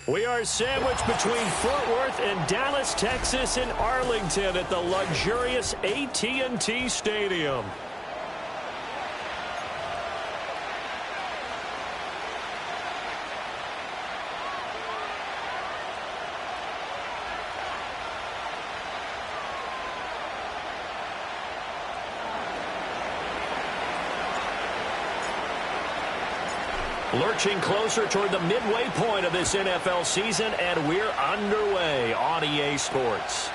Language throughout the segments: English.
We are sandwiched between Fort Worth and Dallas, Texas, and Arlington at the luxurious AT&T Stadium. Lurching closer toward the midway point of this NFL season, and we're underway on EA Sports.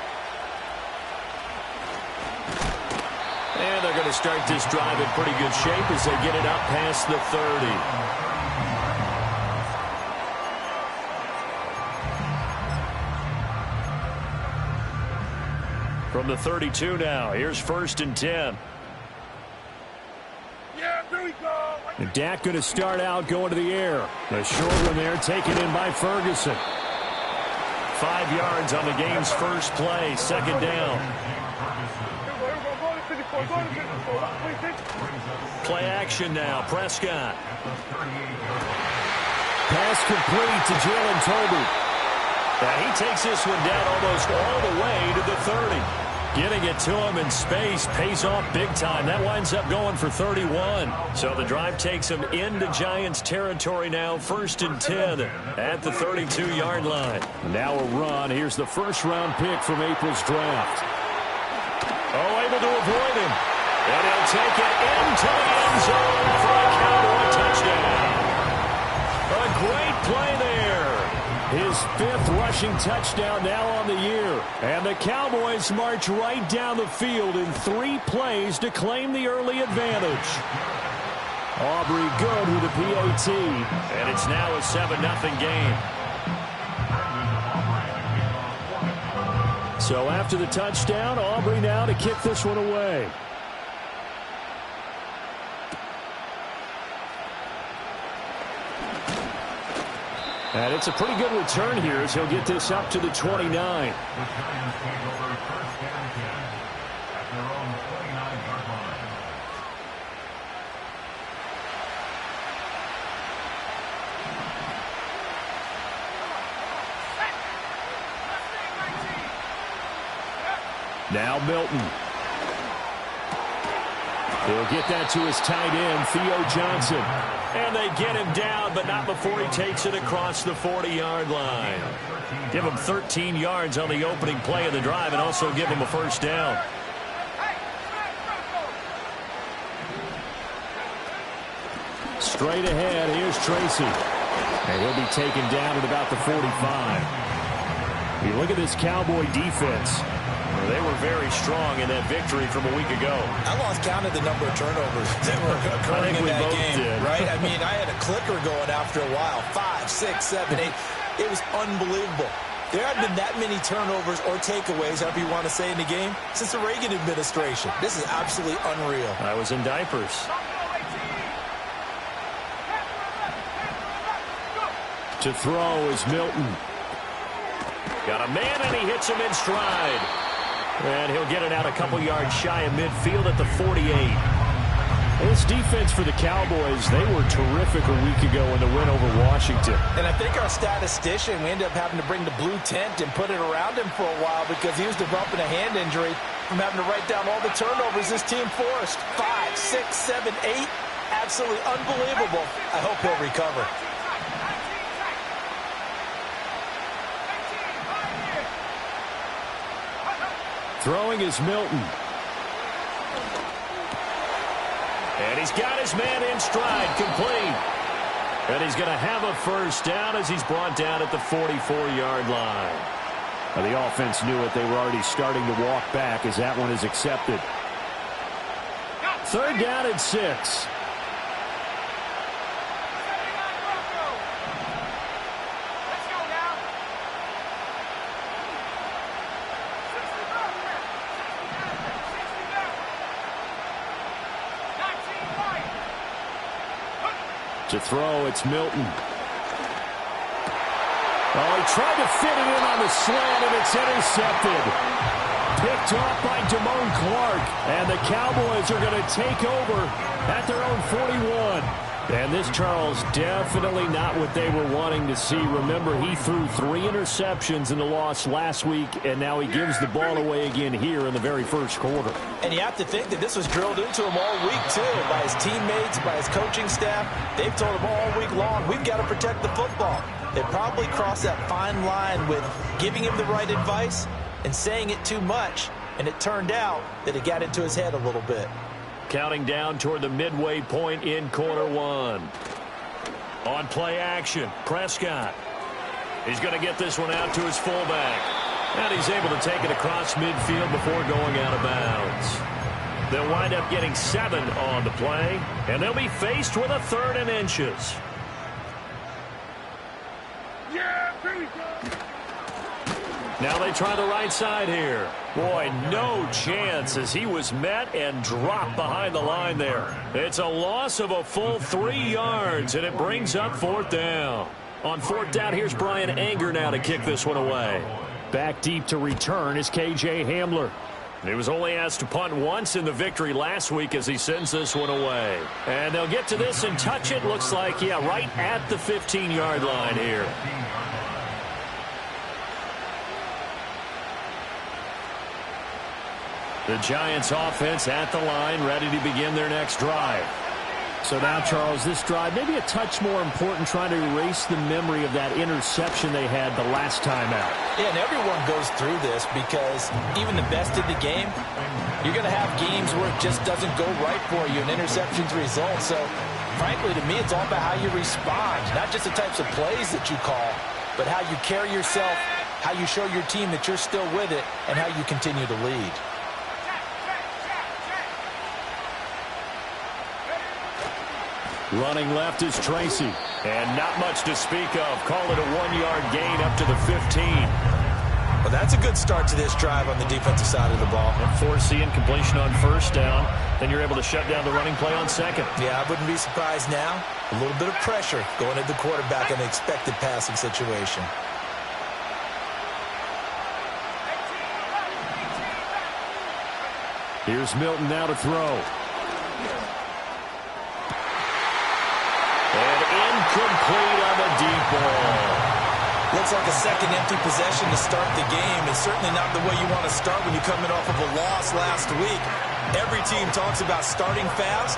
And they're going to start this drive in pretty good shape as they get it up past the 30. From the 32 now, here's 1st and 10. And Dak going to start out going to the air. A short one there taken in by Ferguson. 5 yards on the game's first play. 2nd down. Play action now. Prescott. Pass complete to Jalen Tolbert. And he takes this one down almost all the way to the 30. Getting it to him in space pays off big time. That winds up going for 31. So the drive takes him into Giants territory now. 1st and 10 at the 32-yard line. Now a run. Here's the first-round pick from April's draft. Oh, able to avoid him. And he'll take it into the end zone for a Cowboy touchdown. A great play there. His 5th rushing touchdown now on the year. And the Cowboys march right down the field in 3 plays to claim the early advantage. Aubrey good with the PAT. And it's now a 7-0 game. So after the touchdown, Aubrey now to kick this one away. And it's a pretty good return here as he'll get this up to the 29. Now Milton. He'll get that to his tight end, Theo Johnson. And they get him down, but not before he takes it across the 40-yard line. Give him 13 yards on the opening play of the drive and also give him a 1st down. Straight ahead, here's Tracy. And he'll be taken down at about the 45. You look at this Cowboy defense. They were very strong in that victory from a week ago. I lost count of the number of turnovers that were occurring in that game, right? I mean, I had a clicker going after a while. 5, 6, 7, 8. It was unbelievable. There haven't been that many turnovers or takeaways, however you want to say, in the game since the Reagan administration. This is absolutely unreal. I was in diapers. To throw is Milton. Got a man, and he hits him in stride. And he'll get it out a couple yards shy of midfield at the 48. This defense for the Cowboys, they were terrific a week ago in the win over Washington. And I think our statistician, we ended up having to bring the blue tent and put it around him for a while because he was developing a hand injury from having to write down all the turnovers this team forced. 5, 6, 7, 8. Absolutely unbelievable. I hope he'll recover. Throwing is Milton. And he's got his man in stride, complete. And he's going to have a 1st down as he's brought down at the 44-yard line. Well, the offense knew it. They were already starting to walk back as that one is accepted. 3rd down and 6. To throw, it's Milton. Oh, he tried to fit it in on the slant, and it's intercepted. picked off by Damone Clark. And the Cowboys are going to take over at their own 41. And this, Charles, definitely not what they were wanting to see. Remember, he threw 3 interceptions in the loss last week, and now he gives the ball away again here in the very first quarter. And you have to think that this was drilled into him all week, too, by his teammates, by his coaching staff. They've told him all week long, we've got to protect the football. They probably crossed that fine line with giving him the right advice and saying it too much, and it turned out that it got into his head a little bit. Counting down toward the midway point in quarter one. On play action, Prescott. He's going to get this one out to his fullback. And he's able to take it across midfield before going out of bounds. They'll wind up getting 7 on the play, and they'll be faced with a 3rd and inches. Now they try the right side here. Boy, no chance as he was met and dropped behind the line there. It's a loss of a full 3 yards, and it brings up 4th down. On 4th down, here's Brian Anger now to kick this one away. Back deep to return is K.J. Hamler. He was only asked to punt once in the victory last week as he sends this one away. And they'll get to this and touch it. Looks like, yeah, right at the 15-yard line here. The Giants offense at the line, ready to begin their next drive. So now, Charles, this drive maybe a touch more important, trying to erase the memory of that interception they had the last time out. Yeah, and everyone goes through this because even the best in the game, you're going to have games where it just doesn't go right for you, and interceptions result. So, frankly, to me, it's all about how you respond, not just the types of plays that you call, but how you carry yourself, how you show your team that you're still with it, and how you continue to lead. Running left is Tracy. And not much to speak of. Call it a 1-yard gain up to the 15. Well, that's a good start to this drive on the defensive side of the ball. And forcing completion on 1st down. Then you're able to shut down the running play on 2nd. Yeah, I wouldn't be surprised now. A little bit of pressure going at the quarterback in an expected passing situation. Here's Milton now to throw. Complete on the deep ball. Looks like a second empty possession to start the game. It's certainly not the way you want to start when you're coming off of a loss last week. Every team talks about starting fast.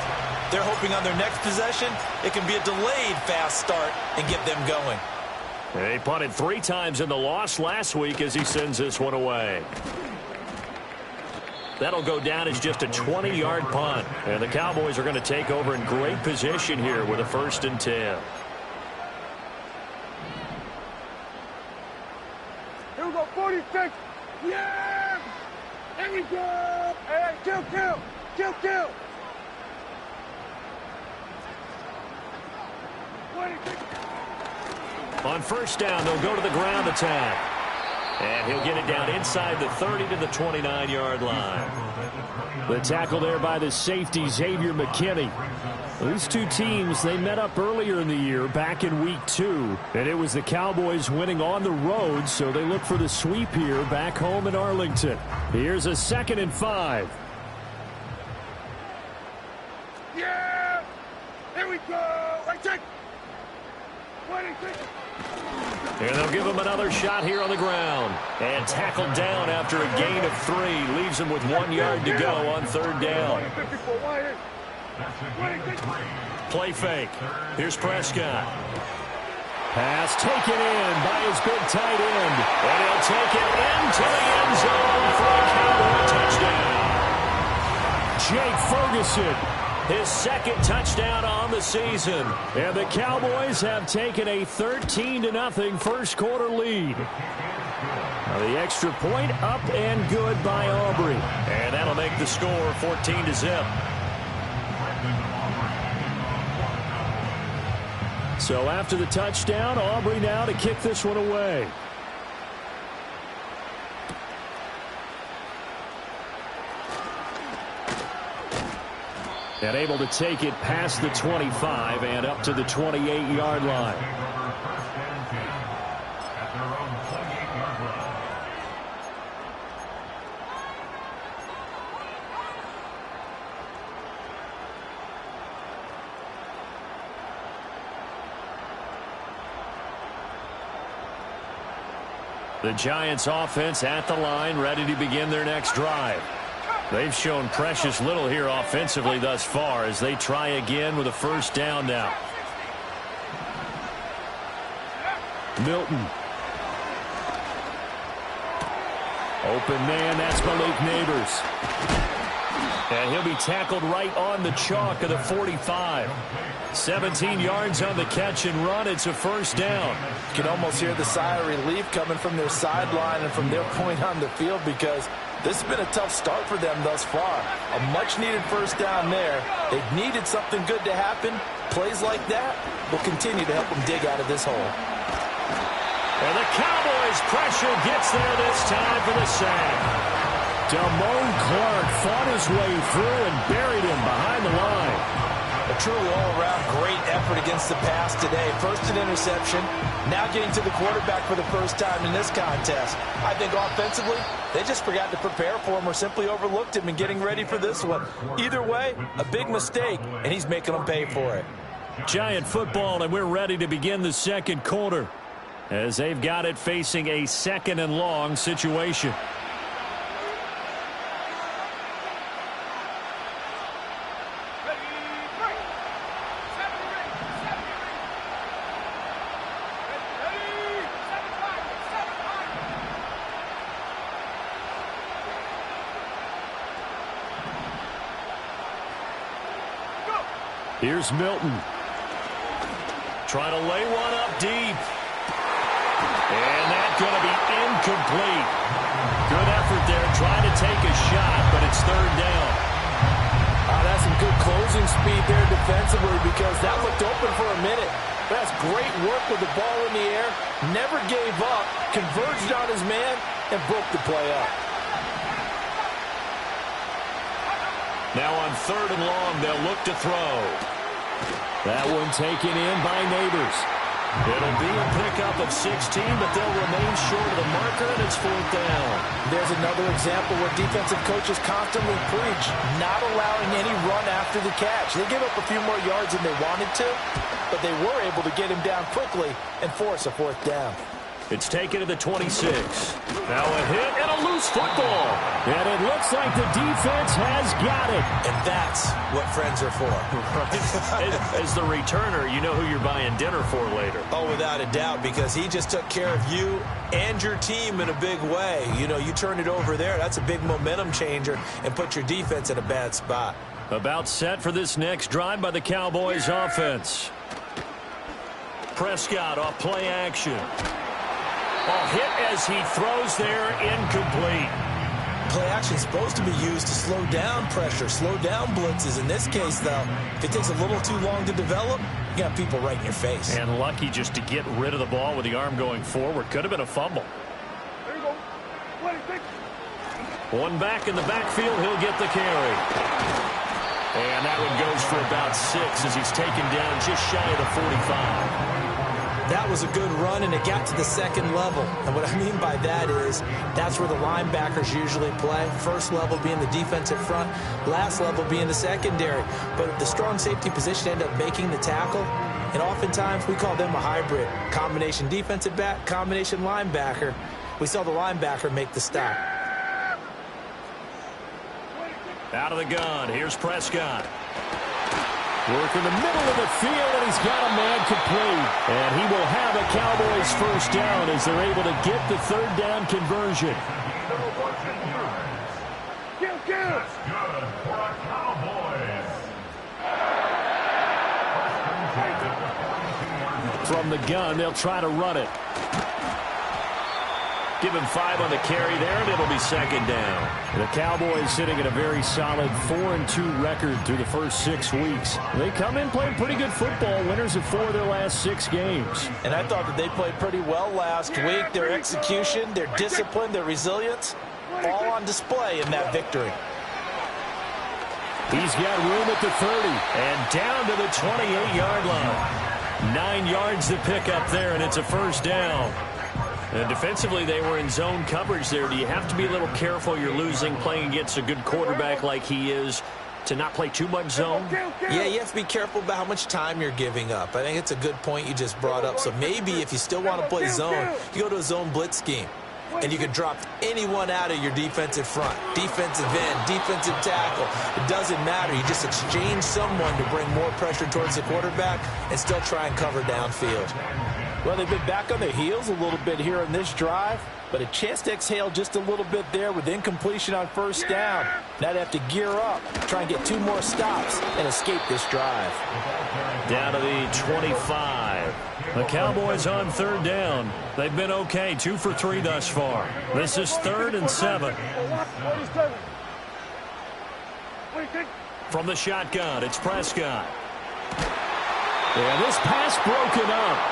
They're hoping on their next possession, it can be a delayed fast start and get them going. He punted 3 times in the loss last week as he sends this one away. That'll go down as just a 20-yard punt. And the Cowboys are going to take over in great position here with a 1st and 10. Here we go, 46. Yeah! There we go! Hey, kill! Kill! 26. On 1st down, they'll go to the ground attack. And he'll get it down inside the 30 to the 29-yard line. The tackle there by the safety, Xavier McKinney. These two teams, they met up earlier in the year, back in week 2. And it was the Cowboys winning on the road, so they look for the sweep here back home in Arlington. Here's a 2nd and 5. Yeah! There we go! Right check! 26. And they'll give him another shot here on the ground. And tackled down after a gain of 3. Leaves him with 1 yard to go on 3rd down. Play fake. Here's Prescott. Pass taken in by his big tight end. And he'll take it into the end zone for a Cowboy touchdown. Jake Ferguson, his 2nd touchdown on the season. And the Cowboys have taken a 13-0 first quarter lead. Now the extra point up and good by Aubrey. And that'll make the score 14-0. So after the touchdown, Aubrey now to kick this one away. And able to take it past the 25 and up to the 28-yard line. The Giants offense at the line, ready to begin their next drive. They've shown precious little here offensively thus far as they try again with a first down now. Milton. Open man, that's Malik Neighbors. And he'll be tackled right on the chalk of the 45. 17 yards on the catch and run. It's a first down. You can almost hear the sigh of relief coming from their sideline and from their point on the field because this has been a tough start for them thus far. A much-needed first down there. They've needed something good to happen. Plays like that will continue to help them dig out of this hole. And the Cowboys' pressure gets there this time for the sack. Damone Clark fought his way through and buried him behind the line. A truly all-around great effort against the pass today. First an interception, now getting to the quarterback for the first time in this contest. I think offensively, they just forgot to prepare for him or simply overlooked him in getting ready for this one. Either way, a big mistake, and he's making them pay for it. Giant football, and we're ready to begin the second quarter as they've got it facing a second and long situation. Here's Milton. Trying to lay one up deep. And that's going to be incomplete. Good effort there, trying to take a shot, but it's third down. That's some good closing speed there defensively because that looked open for a minute. That's great work with the ball in the air. Never gave up, converged on his man, and broke the play up. Now on third and long, they'll look to throw. That one taken in by Neighbors. It'll be a pickup of 16, but they'll remain short of the marker, and it's fourth down. There's another example where defensive coaches constantly preach, not allowing any run after the catch. They give up a few more yards than they wanted to, but they were able to get him down quickly and force a fourth down. It's taken to the 26. Now a hit and a loose football. And it looks like the defense has got it. And that's what friends are for. As the returner, you know who you're buying dinner for later. Oh, without a doubt, because he just took care of you and your team in a big way. You know, you turn it over there, that's a big momentum changer and put your defense in a bad spot. About set for this next drive by the Cowboys offense. Prescott off play action. Ball hit as he throws there, incomplete. Play action is supposed to be used to slow down pressure, slow down blitzes. In this case, though, if it takes a little too long to develop, you got people right in your face. And lucky just to get rid of the ball with the arm going forward. Could have been a fumble. There you go. 26. One back in the backfield, he'll get the carry. And that one goes for about 6 as he's taken down just shy of the 45. That was a good run, and it got to the second level. And what I mean by that is that's where the linebackers usually play. First level being the defensive front, last level being the secondary. But if the strong safety position ended up making the tackle, and oftentimes we call them a hybrid. Combination defensive back, combination linebacker. We saw the linebacker make the stop. Out of the gun, here's Prescott. Work in the middle of the field, and he's got a man complete. And he will have a Cowboys first down as they're able to get the third down conversion. Kill. That's good for the Cowboys. From the gun, they'll try to run it. Give him 5 on the carry there, and it'll be second down. The Cowboys sitting at a very solid 4-2 record through the first 6 weeks. They come in playing pretty good football, winners of 4 of their last 6 games. And I thought that they played pretty well last week. Their execution, their discipline, their resilience, all on display in that victory. He's got room at the 30 and down to the 28-yard line. 9 yards to pick up there, and it's a first down. And defensively, they were in zone coverage there. Do you have to be a little careful? You're losing playing against a good quarterback like he is to not play too much zone? Yeah, you have to be careful about how much time you're giving up. I think it's a good point you just brought up. So maybe if you still want to play zone, you go to a zone blitz scheme. and you can drop anyone out of your defensive front. Defensive end, defensive tackle. It doesn't matter. You just exchange someone to bring more pressure towards the quarterback and still try and cover downfield. Well, they've been back on their heels a little bit here in this drive, but a chance to exhale just a little bit there with incompletion on first down. Now they have to gear up, try and get 2 more stops, and escape this drive. Down to the 25. The Cowboys on 3rd down. They've been okay, 2 for 3 thus far. This is 3rd and 7. From the shotgun, it's Prescott. And this pass broken up.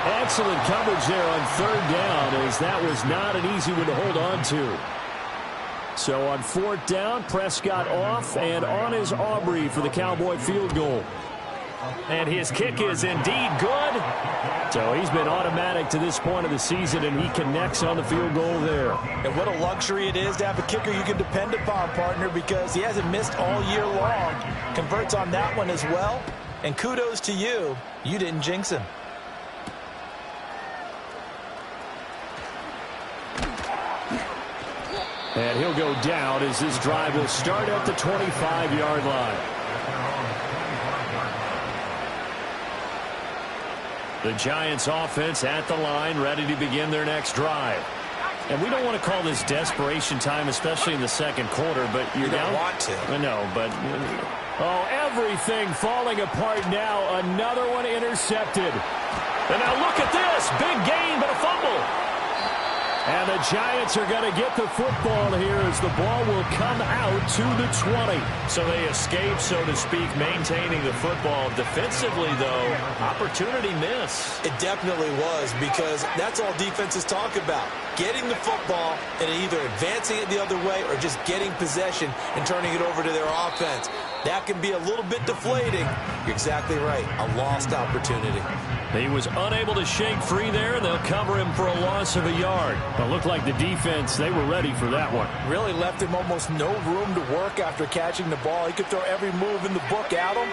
Excellent coverage there on 3rd down, as that was not an easy one to hold on to. So on 4th down, Prescott off, and on is Aubrey for the Cowboy field goal. And his kick is indeed good. So he's been automatic to this point of the season, and he connects on the field goal there. And what a luxury it is to have a kicker you can depend upon, partner, because he hasn't missed all year long. Converts on that one as well. And kudos to you. You didn't jinx him. And he'll go down as this drive will start at the 25-yard line. The Giants offense at the line, ready to begin their next drive. And we don't want to call this desperation time, especially in the second quarter, but you're down. You don't want to. I know, but oh, everything falling apart now. Another one intercepted. And now look at this. Big gain, but a fumble. And the Giants are going to get the football here as the ball will come out to the 20. So they escape, so to speak, maintaining the football. Defensively, though, opportunity miss. It definitely was, because that's all defenses talk about. Getting the football and either advancing it the other way or just getting possession and turning it over to their offense. That can be a little bit deflating. You're exactly right. A lost opportunity. He was unable to shake free there. They'll cover him for a loss of a yard. It looked like the defense, they were ready for that one. Really left him almost no room to work after catching the ball. He could throw every move in the book at him.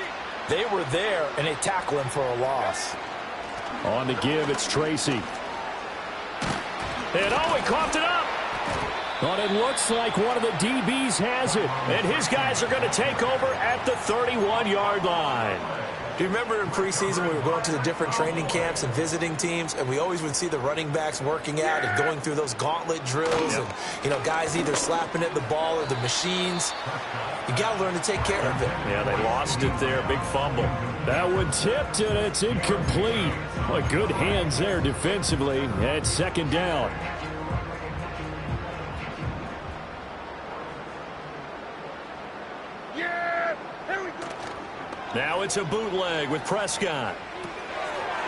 They were there, and they tackle him for a loss. On the give, it's Tracy. And oh, he coughed it up. But it looks like one of the DBs has it. And his guys are going to take over at the 31-yard line. Do you remember in preseason we were going to the different training camps and visiting teams, and we always would see the running backs working out and going through those gauntlet drills, and, you know, guys either slapping at the ball or the machines. You got to learn to take care of it. Yeah, they lost it there. Big fumble. That one tipped, and it's incomplete. Well, good hands there defensively. And 2nd down. Now it's a bootleg with Prescott.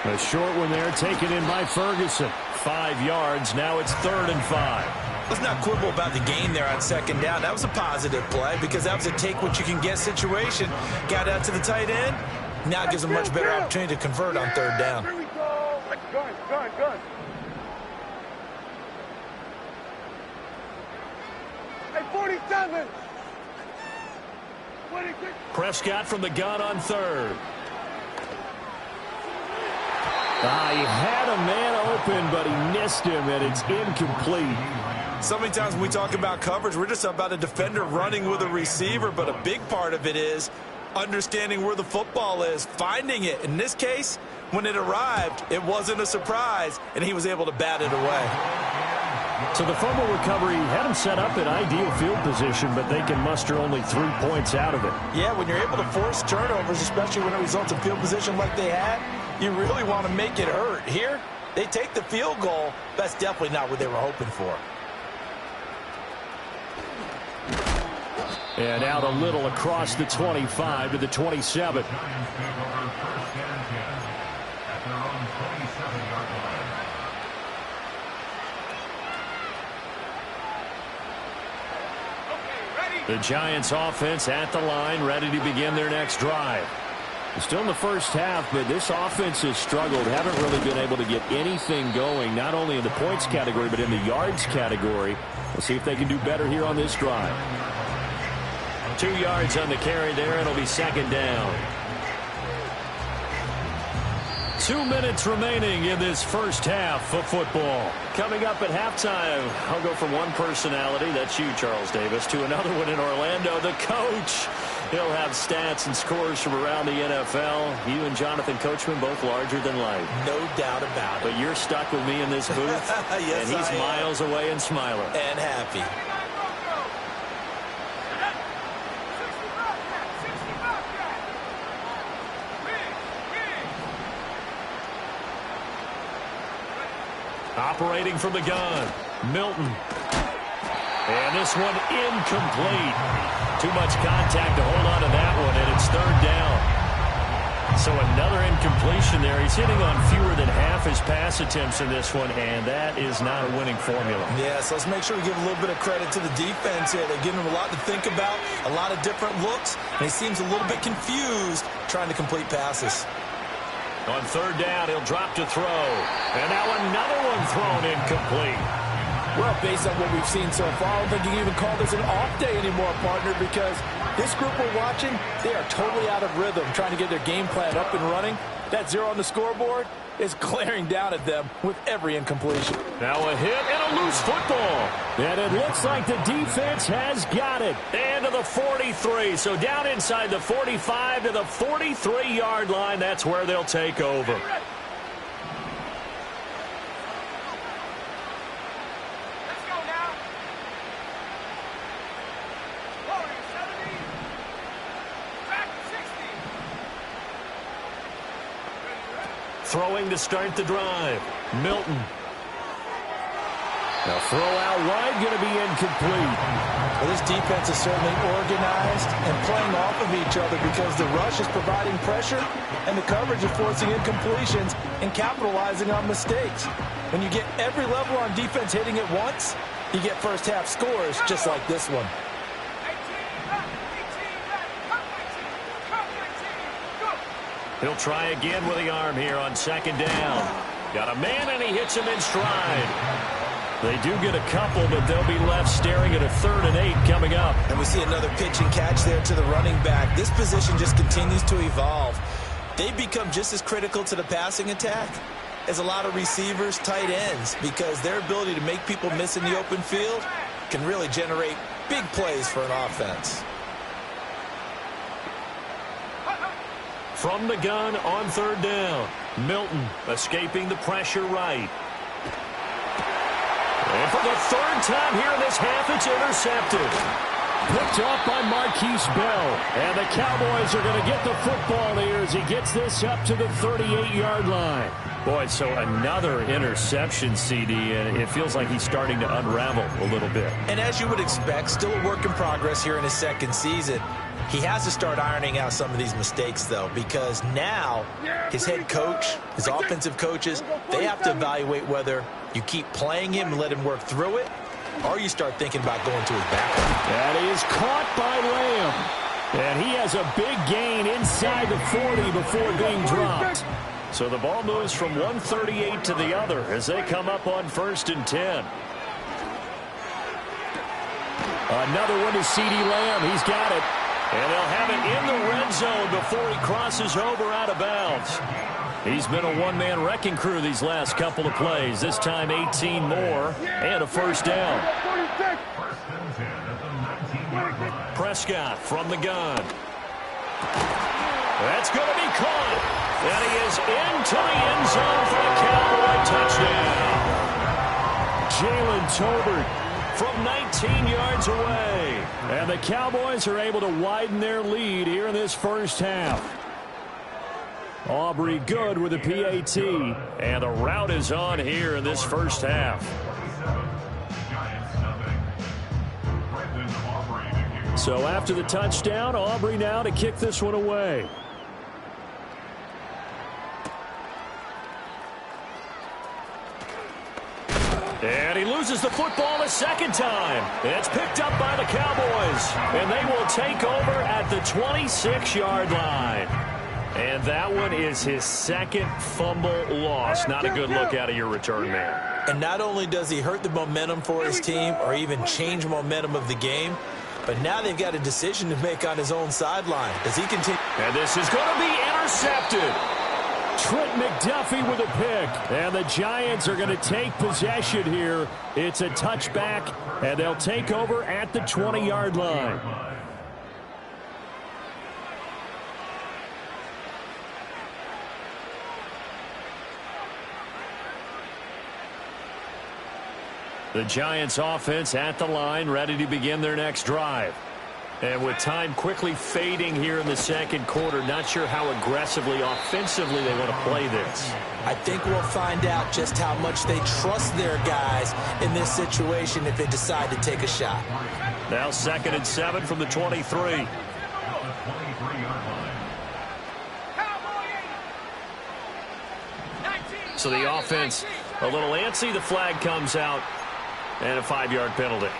A short one there taken in by Ferguson. 5 yards. Now it's 3rd and 5. Let's not quibble about the gain there on 2nd down. That was a positive play because that was a take-what-you-can-get situation. Got out to the tight end. Now it gives a much better opportunity to convert on 3rd down. Here we go. Good. Hey, 47. Prescott from the gun on 3rd. He had a man open, but he missed him, and it's incomplete. So many times when we talk about coverage, we're just about a defender running with a receiver, but a big part of it is understanding where the football is, finding it. In this case, when it arrived, it wasn't a surprise, and he was able to bat it away. So the fumble recovery had him set up in ideal field position, but they can muster only 3 points out of it. Yeah, when you're able to force turnovers, especially when it results in field position like they had, you really want to make it hurt. Here, they take the field goal. That's definitely not what they were hoping for. And out a little across the 25 to the 27. The Giants offense at the line, ready to begin their next drive. Still in the first half, but this offense has struggled. Haven't really been able to get anything going, not only in the points category, but in the yards category. We'll see if they can do better here on this drive. 2 yards on the carry there. It'll be 2nd down. 2 minutes remaining in this first half of football. Coming up at halftime, I'll go from one personality, that's you, Charles Davis, to another one in Orlando, the coach. He'll have stats and scores from around the NFL. You and Jonathan Coachman both larger than life. No doubt about it. But you're stuck with me in this booth, yes, and he's miles away and smiling. And happy. Operating from the gun, Milton. And this one incomplete. Too much contact to hold on to that one, and it's third down. So another incompletion there. He's hitting on fewer than half his pass attempts in this one, and that is not a winning formula. Yes, let's make sure we give a little bit of credit to the defense here. They're giving him a lot to think about, a lot of different looks, and he seems a little bit confused trying to complete passes. On third down, he'll drop to throw. And now another one thrown incomplete. Well, based on what we've seen so far, I don't think you can even call this an off day anymore, partner, because this group we're watching, they are totally out of rhythm, trying to get their game plan up and running. That 0 on the scoreboard is glaring down at them with every incompletion. Now a hit and a loose football. And it looks like the defense has got it. And to the 43. So down inside the 45 to the 43-yard line. That's where they'll take over. Throwing to start the drive. Milton. Now throw out wide, going to be incomplete. Well, this defense is certainly organized and playing off of each other because the rush is providing pressure and the coverage is forcing incompletions and capitalizing on mistakes. When you get every level on defense hitting at once, you get first half scores just like this one. He'll try again with the arm here on second down. Got a man, and he hits him in stride. They do get a couple, but they'll be left staring at a 3rd and 8 coming up. And we see another pitch and catch there to the running back. This position just continues to evolve. They become just as critical to the passing attack as a lot of receivers, tight ends, because their ability to make people miss in the open field can really generate big plays for an offense. From the gun on third down. Milton escaping the pressure right. And for the 3rd time here in this half, it's intercepted. Picked off by Marquise Bell. And the Cowboys are going to get the football here as he gets this up to the 38-yard line. Boy, so another interception, CD, and it feels like he's starting to unravel a little bit. And as you would expect, still a work in progress here in his second season. He has to start ironing out some of these mistakes, though, because now his head coach, his offensive coaches, they have to evaluate whether you keep playing him and let him work through it, or you start thinking about going to his backup. That is caught by Lamb. And he has a big gain inside the 40 before being dropped. So the ball moves from 138 to the other as they come up on 1st and 10. Another one to C.D. Lamb. He's got it. And they'll have it in the red zone before he crosses over out of bounds. He's been a one-man wrecking crew these last couple of plays. This time 18 more and a first down. Prescott from the gun. That's going to be caught. And he is into the end zone for a Cowboy touchdown. Jalen Tolbert from 19 yards away. And the Cowboys are able to widen their lead here in this first half. Aubrey good with a PAT. And the route is on here in this first half. So after the touchdown, Aubrey now to kick this one away. And he loses the football a second time. It's picked up by the Cowboys. And they will take over at the 26-yard line. And that one is his second fumble loss. Not a good look out of your return man. And not only does he hurt the momentum for his team or even change momentum of the game, but now they've got a decision to make on his own sideline. Does he continue? And this is going to be intercepted. Trent McDuffie with a pick. And the Giants are going to take possession here. It's a touchback, and they'll take over at the 20-yard line. The Giants offense at the line, ready to begin their next drive. And with time quickly fading here in the second quarter, not sure how aggressively, offensively they want to play this. I think we'll find out just how much they trust their guys in this situation if they decide to take a shot. Now 2nd and 7 from the 23. So the offense a little antsy. The flag comes out. And a 5-yard penalty.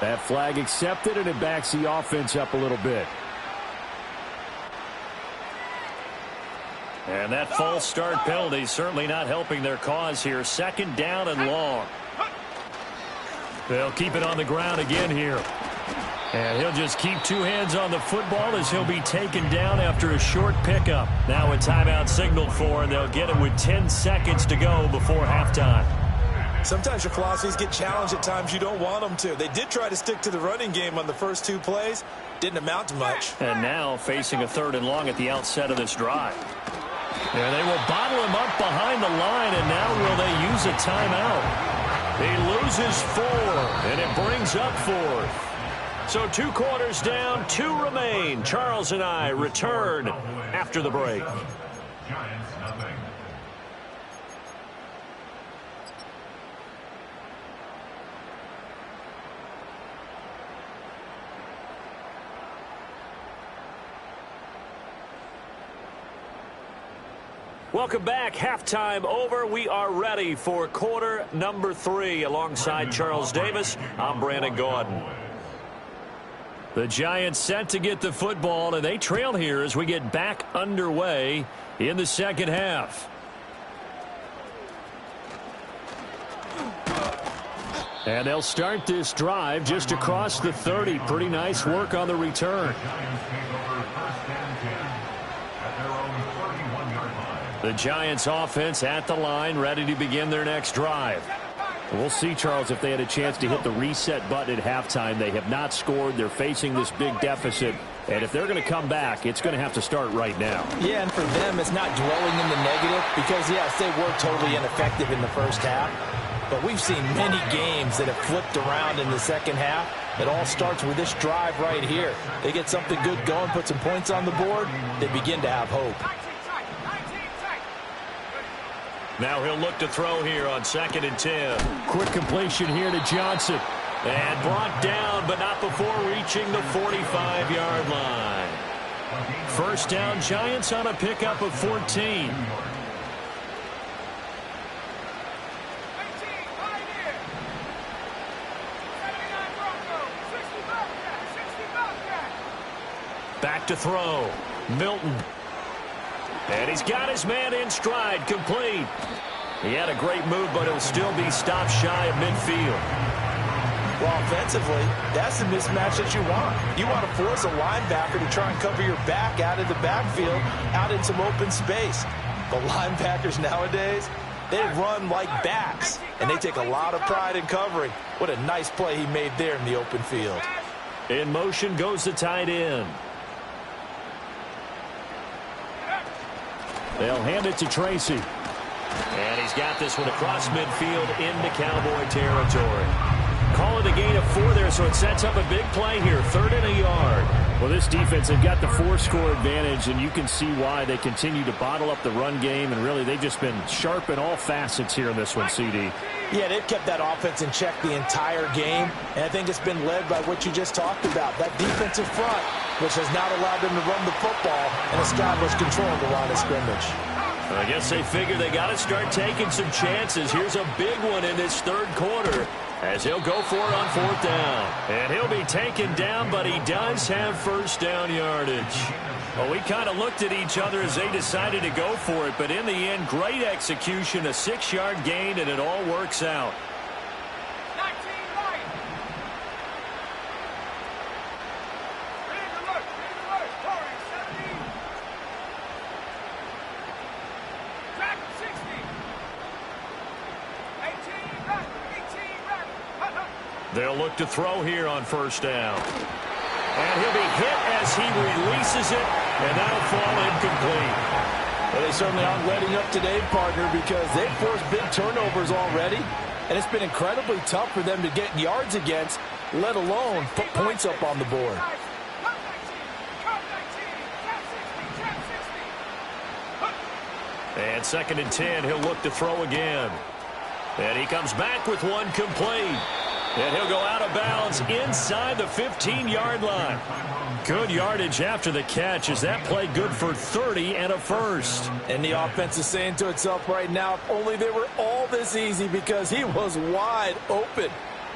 That flag accepted, and it backs the offense up a little bit. And that false start penalty certainly not helping their cause here. 2nd down and long. They'll keep it on the ground again here. And he'll just keep 2 hands on the football as he'll be taken down after a short pickup. Now a timeout signaled for, and they'll get it with 10 seconds to go before halftime. Sometimes your philosophies get challenged at times you don't want them to. They did try to stick to the running game on the first 2 plays. Didn't amount to much. And now facing a 3rd and long at the outset of this drive. And they will bottle him up behind the line, and now will they use a timeout? He loses 4, and it brings up 4th. So 2 quarters down, 2 remain. Charles and I return after the break. Giants nothing. Welcome back. Halftime over. We are ready for quarter number 3. Alongside Charles Davis, I'm Brandon Gaudin. The Giants set to get the football, and they trail here as we get back underway in the second half. And they'll start this drive just across the 30. Pretty nice work on the return. The Giants offense at the line, ready to begin their next drive. We'll see, Charles, if they had a chance to hit the reset button at halftime. They have not scored. They're facing this big deficit. And if they're going to come back, it's going to have to start right now. Yeah, and for them, it's not dwelling in the negative because, yes, they were totally ineffective in the first half. But we've seen many games that have flipped around in the second half. It all starts with this drive right here. They get something good going, put some points on the board, they begin to have hope. Now he'll look to throw here on 2nd and 10. Quick completion here to Johnson. And brought down, but not before reaching the 45-yard line. First down, Giants on a pickup of 14. Back to throw. Milton. And he's got his man in stride, complete. He had a great move, but it'll still be stopped shy of midfield. Well, offensively, that's the mismatch that you want. You want to force a linebacker to try and cover your back out of the backfield, out in some open space. The linebackers nowadays, they run like backs, and they take a lot of pride in covering. What a nice play he made there in the open field. In motion goes the tight end. They'll hand it to Tracy. And he's got this one across midfield into Cowboy territory. Calling the gain of 4 there, so it sets up a big play here. 3rd and a yard. Well, this defense, they've got the 4-score advantage, and you can see why they continue to bottle up the run game, and really they've just been sharp in all facets here in this one, CD. Yeah, they've kept that offense in check the entire game, and I think it's been led by what you just talked about, that defensive front, which has not allowed them to run the football and establish control of the line of scrimmage. I guess they figure they got to start taking some chances. Here's a big one in this 3rd quarter as he'll go for it on 4th down. And he'll be taken down, but he does have first down yardage. Well, we kind of looked at each other as they decided to go for it, but in the end, great execution, a 6-yard gain, and it all works out. They'll look to throw here on first down. And he'll be hit as he releases it, and that'll fall incomplete. Well, they certainly aren't letting up today, partner, because they've forced big turnovers already, and it's been incredibly tough for them to get yards against, let alone put points up on the board. And 2nd and 10, he'll look to throw again. And he comes back with one complete. And he'll go out of bounds inside the 15-yard line. Good yardage after the catch as that play good for 30 and a first. And the offense is saying to itself right now, if only they were all this easy, because he was wide open.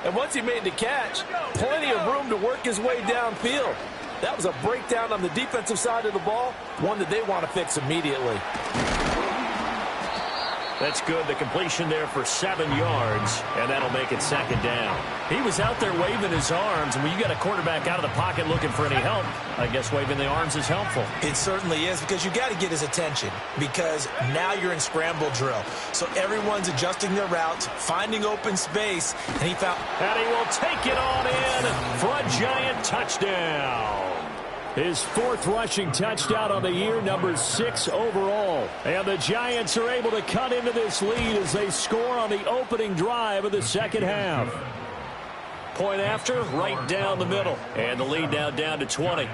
And once he made the catch, plenty of room to work his way downfield. That was a breakdown on the defensive side of the ball, one that they want to fix immediately. That's good. The completion there for 7 yards, and that'll make it 2nd down. He was out there waving his arms, and when you got a quarterback out of the pocket looking for any help, I guess waving the arms is helpful. It certainly is, because you got to get his attention, because now you're in scramble drill. So everyone's adjusting their routes, finding open space, and he found... And he will take it on in for a giant touchdown. His 4th rushing touchdown on the year, number 6 overall. And the Giants are able to cut into this lead as they score on the opening drive of the second half. Point after, right down the middle. And the lead now down to 20.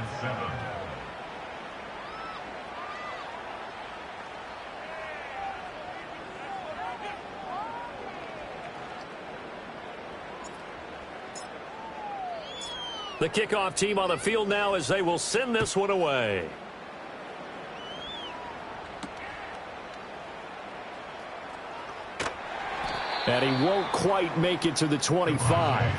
The kickoff team on the field now as they will send this one away. And he won't quite make it to the 25.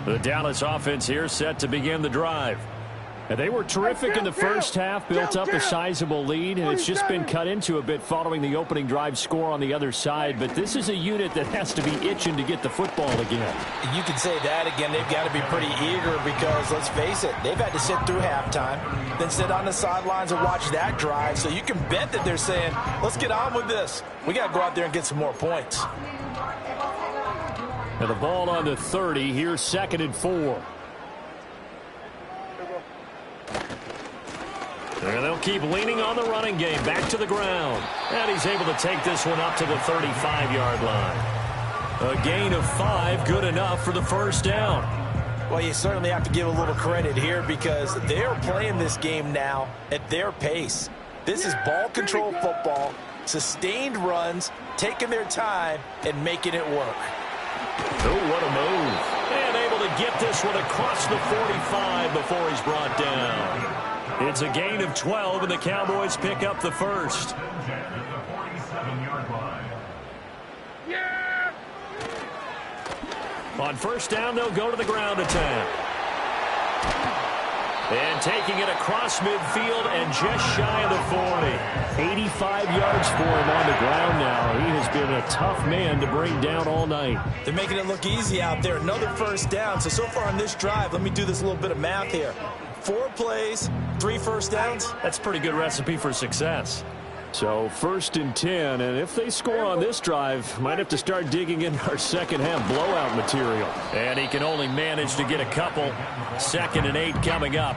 The Dallas offense here set to begin the drive. And they were terrific in the first half, built up a sizable lead, and it's just been cut into a bit following the opening drive score on the other side. But this is a unit that has to be itching to get the football again. You can say that again. They've got to be pretty eager because, let's face it, they've had to sit through halftime, then sit on the sidelines and watch that drive. So you can bet that they're saying, let's get on with this. We got to go out there and get some more points. And the ball on the 30, here's 2nd and 4. And they'll keep leaning on the running game. Back to the ground. And he's able to take this one up to the 35-yard line. A gain of 5, good enough for the first down. Well, you certainly have to give a little credit here because they're playing this game now at their pace. This is ball control football, sustained runs, taking their time, and making it work. Oh, what a move. And able to get this one across the 45 before he's brought down. It's a gain of 12, and the Cowboys pick up the first. Yeah! On first down, they'll go to the ground attack. And taking it across midfield and just shy of the 40. 85 yards for him on the ground now. He has been a tough man to bring down all night. They're making it look easy out there. Another first down. So far on this drive, let me do this little bit of math here. 4 plays, 3 first downs. That's a pretty good recipe for success. So 1st and 10, and if they score on this drive, might have to start digging in our second half blowout material. And he can only manage to get a couple. 2nd and 8 coming up.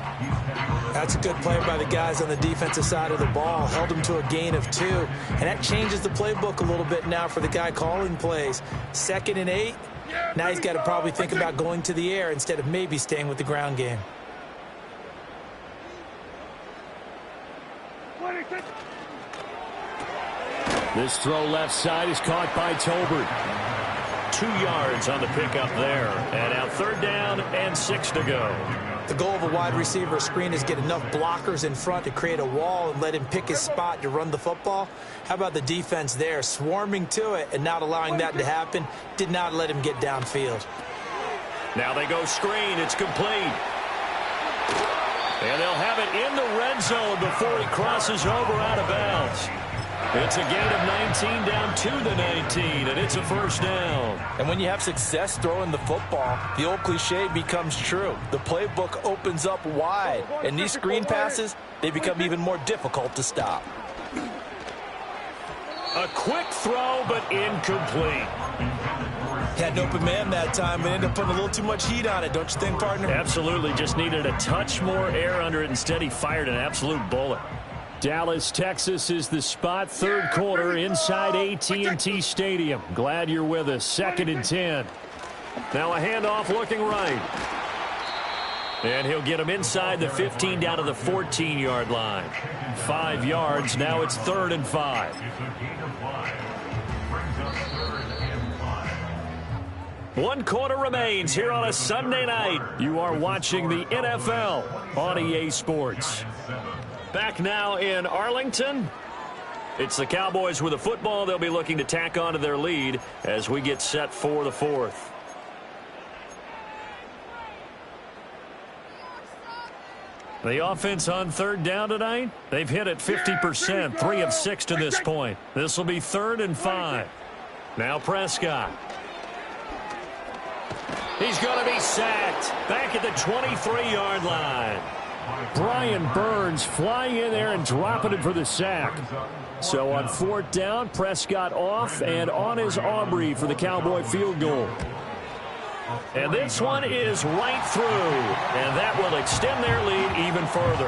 That's a good play by the guys on the defensive side of the ball. Held them to a gain of 2. And that changes the playbook a little bit now for the guy calling plays. 2nd and 8. Now he's got to probably think about going to the air instead of maybe staying with the ground game. This throw left side is caught by Tolbert. 2 yards on the pickup there. And now 3rd down and 6 to go. The goal of a wide receiver screen is get enough blockers in front to create a wall and let him pick his spot to run the football. How about the defense there, swarming to it and not allowing that to happen? Did not let him get downfield. Now they go screen. It's complete. And they'll have it in the red zone before he crosses over out of bounds. It's a gain of 19 down to the 19, and it's a first down. And when you have success throwing the football, the old cliche becomes true. The playbook opens up wide, and these screen passes, they become even more difficult to stop. A quick throw, but incomplete. Had an open man that time, but ended up putting a little too much heat on it, don't you think, partner? Absolutely. Just needed a touch more air under it. Instead, he fired an absolute bullet. Dallas, Texas is the spot. Third quarter inside AT&T Stadium. Glad you're with us. 2nd and 10. Now a handoff looking right. And he'll get him inside the 15 down to the 14-yard line. 5 yards. Now it's 3rd and 5. 1 quarter remains here on a Sunday night. You are watching the NFL on EA Sports. Back now in Arlington. It's the Cowboys with a football. They'll be looking to tack on to their lead as we get set for the 4th. The offense on 3rd down tonight, they've hit it 50%, 3 of 6 to this point. This will be 3rd and 5. Now Prescott. He's going to be sacked back at the 23-yard line. Brian Burns flying in there and dropping it for the sack. So on 4th down, Prescott off and on is Aubrey for the Cowboy field goal. And this one is right through, and that will extend their lead even further.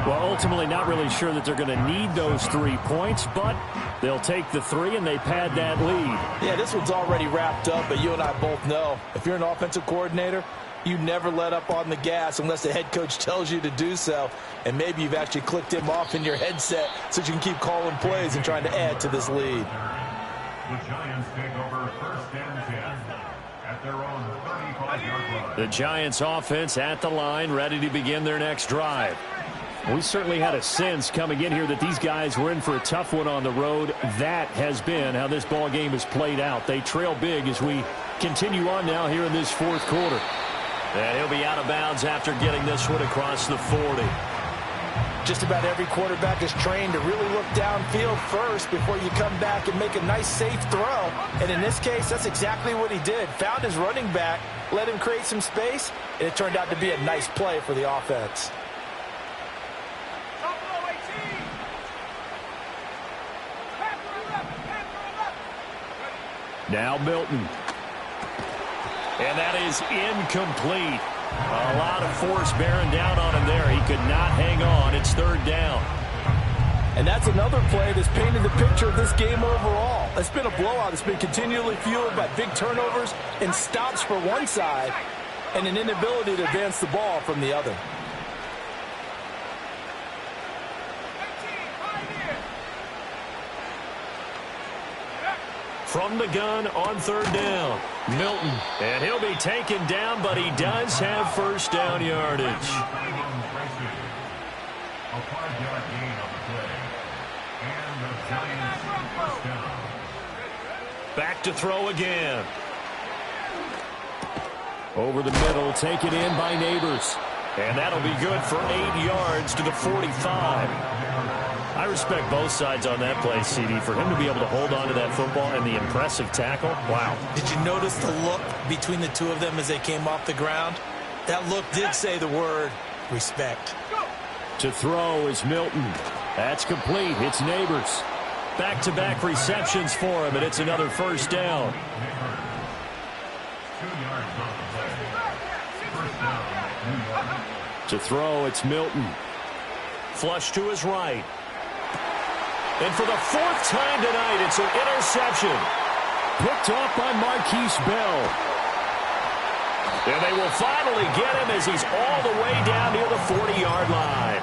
Well, ultimately not really sure that they're going to need those 3 points, but they'll take the 3 and they pad that lead. Yeah, this one's already wrapped up, but you and I both know if you're an offensive coordinator, you never let up on the gas unless the head coach tells you to do so. And maybe you've actually clicked him off in your headset so you can keep calling plays and trying to add to this lead. The Giants take over 1st and 10 at their own 35-yard line. The Giants offense at the line, ready to begin their next drive. We certainly had a sense coming in here that these guys were in for a tough one on the road. That has been how this ball game has played out. They trail big as we continue on now here in this 4th quarter. And he'll be out of bounds after getting this one across the 40. Just about every quarterback is trained to really look downfield first before you come back and make a nice, safe throw. And in this case, that's exactly what he did. Found his running back, let him create some space, and it turned out to be a nice play for the offense. Now Milton. And that is incomplete. A lot of force bearing down on him there. He could not hang on. It's 3rd down. And that's another play that's painted the picture of this game overall. It's been a blowout. It's been continually fueled by big turnovers and stops for one side and an inability to advance the ball from the other. From the gun on 3rd down, Milton. And he'll be taken down, but he does have 1st down yardage. A 5-yard gain on the play. And the Giants 1st down. Back to throw again. Over the middle, taken in by Neighbors. And that'll be good for 8 yards to the 45. I respect both sides on that play, CD. For him to be able to hold on to that football and the impressive tackle, wow. Did you notice the look between the two of them as they came off the ground? That look did say the word respect. To throw is Milton. That's complete. It's Neighbors. Back-to-back receptions for him, and it's another 1st down. 2 yards on the play. 1st down, New York. To throw, it's Milton. Flush to his right. And for the 4th time tonight, it's an interception. Picked off by Marquise Bell. And they will finally get him as he's all the way down near the 40-yard line.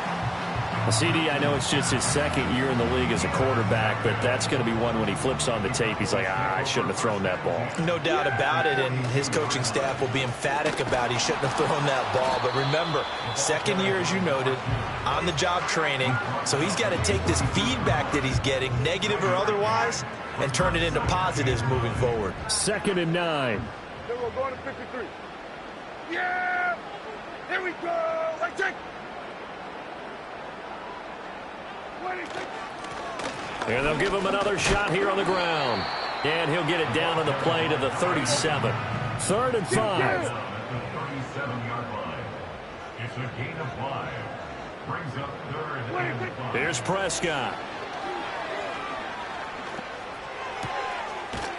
CD, I know it's just his 2nd year in the league as a quarterback, but that's going to be one when he flips on the tape. He's like, I shouldn't have thrown that ball. No doubt about it, and his coaching staff will be emphatic about he shouldn't have thrown that ball. But remember, 2nd year, as you noted, on-the-job training, so he's got to take this feedback that he's getting, negative or otherwise, and turn it into positives moving forward. 2nd and 9. Then we're going to 53. Yeah! Here we go! Right, check! 26. And they'll give him another shot here on the ground. And he'll get it down on the play to the 37. 3rd and 5. At the 37-yard line. It's a gain of 5. Brings up 3rd and 5. Here's Prescott.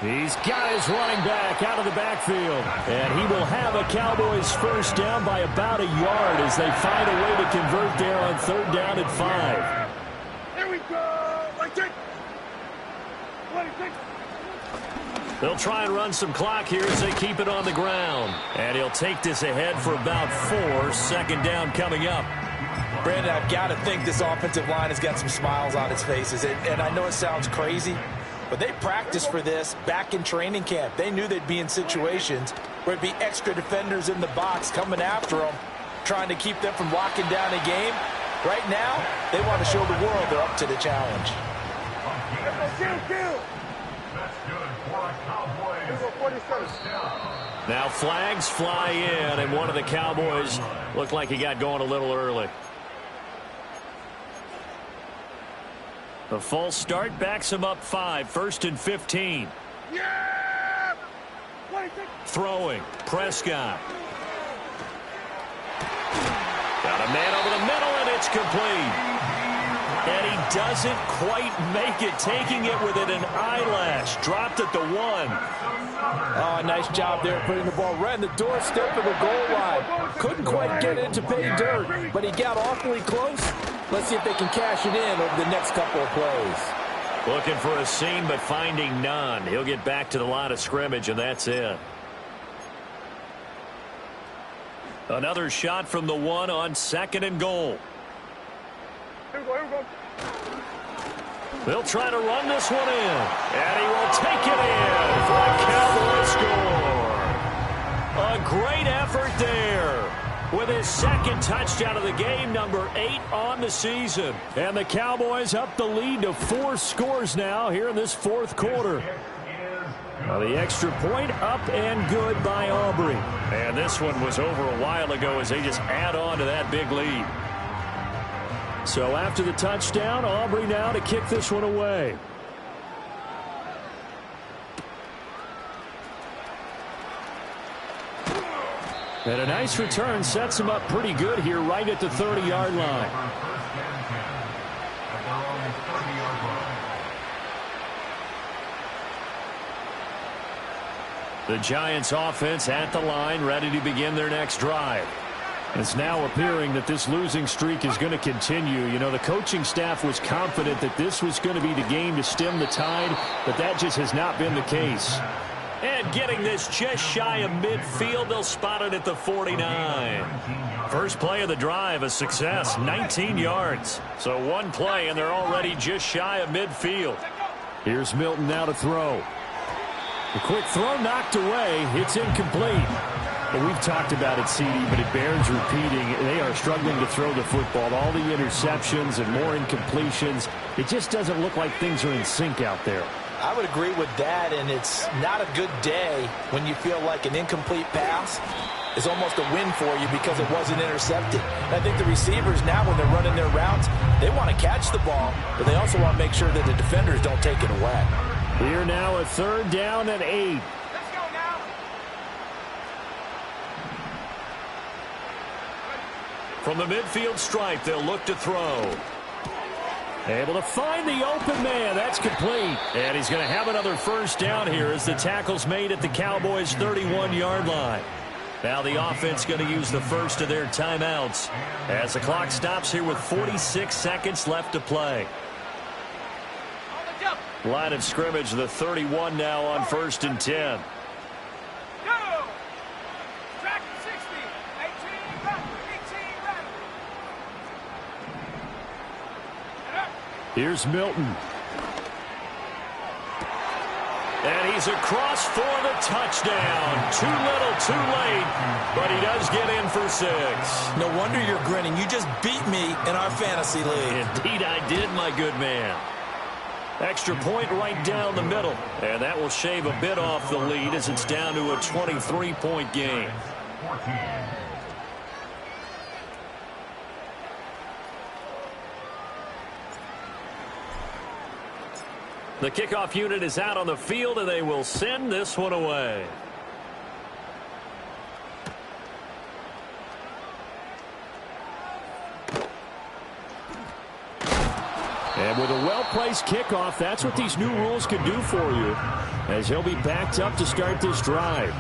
He's got his running back out of the backfield. And he will have a Cowboys first down by about a yard as they find a way to convert there on 3rd down and 5. Here we go. Like it. They'll try and run some clock here as they keep it on the ground. And he'll take this ahead for about 4. 2nd down coming up. Brandon, I've got to think this offensive line has got some smiles on its faces. And I know it sounds crazy, but they practiced for this back in training camp. They knew they'd be in situations where it'd be extra defenders in the box coming after them, trying to keep them from locking down a game. Right now, they want to show the world they're up to the challenge. Now flags fly in, and one of the Cowboys looked like he got going a little early. The false start backs him up 5. 1st and 15. Yeah! Throwing. Prescott. Got a man over the middle, and it's complete. And he doesn't quite make it, taking it within an eyelash. Dropped at the 1. Oh, nice job there putting the ball right in the doorstep of the goal line. Couldn't quite get it to pay dirt, but he got awfully close. Let's see if they can cash it in over the next couple of plays. Looking for a seam, but finding none. He'll get back to the line of scrimmage, and that's it. Another shot from the 1 on 2nd and goal. Here we go. They'll try to run this one in. And he will take it in for a Cowboy score. A great effort there with his 2nd touchdown of the game, number 8 on the season. And the Cowboys up the lead to 4 scores now here in this 4th quarter. The extra point up and good by Aubrey. And this one was over a while ago as they just add on to that big lead. So after the touchdown, Aubrey now to kick this one away. And a nice return sets him up pretty good here right at the 30-yard line. The Giants offense at the line, ready to begin their next drive. It's now appearing that this losing streak is going to continue. You know, the coaching staff was confident that this was going to be the game to stem the tide, but that just has not been the case. And getting this just shy of midfield, they'll spot it at the 49. First play of the drive, a success, 19 yards. So one play, and they're already just shy of midfield. Here's Milton now to throw. The quick throw knocked away. It's incomplete. Well, we've talked about it, CD, but it bears repeating. They are struggling to throw the football. All the interceptions and more incompletions. It just doesn't look like things are in sync out there. I would agree with that, and it's not a good day when you feel like an incomplete pass is almost a win for you because it wasn't intercepted. And I think the receivers now, when they're running their routes, they want to catch the ball, but they also want to make sure that the defenders don't take it away. Here now a 3rd down and 8. Let's go now. From the midfield stripe, they'll look to throw. Able to find the open man. That's complete. And he's going to have another first down here as the tackle's made at the Cowboys' 31-yard line. Now the offense going to use the first of their timeouts as the clock stops here with 46 seconds left to play. Line of scrimmage, the 31 now on 1st and 10. Go! Track 60. 18 back. 18 back. Here's Milton. And he's across for the touchdown. Too little, too late, but he does get in for 6. No wonder you're grinning. You just beat me in our fantasy league. Indeed I did, my good man. Extra point right down the middle. And that will shave a bit off the lead as it's down to a 23-point game. 14. The kickoff unit is out on the field, and they will send this one away. And with a well-placed kickoff, that's what these new rules can do for you, as he'll be backed up to start this drive.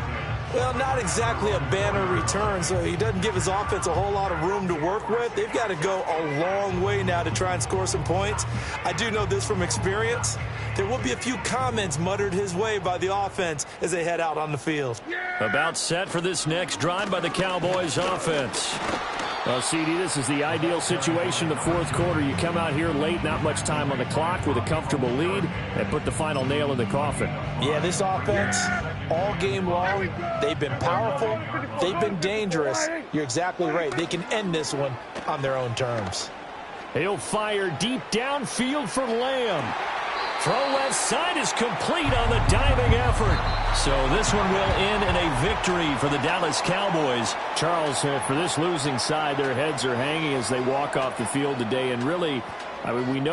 Well, not exactly a banner return, so he doesn't give his offense a whole lot of room to work with. They've got to go a long way now to try and score some points. I do know this from experience. There will be a few comments muttered his way by the offense as they head out on the field. About set for this next drive by the Cowboys offense. Well, CD, this is the ideal situation in the fourth quarter. You come out here late, not much time on the clock, with a comfortable lead, and put the final nail in the coffin. Yeah, this offense, all game long, they've been powerful, they've been dangerous. You're exactly right. They can end this one on their own terms. He'll fire deep downfield for Lamb. Throw left side is complete on the diving effort. So this one will end in a victory for the Dallas Cowboys. Charles, for this losing side, their heads are hanging as they walk off the field today. And really, I mean, we know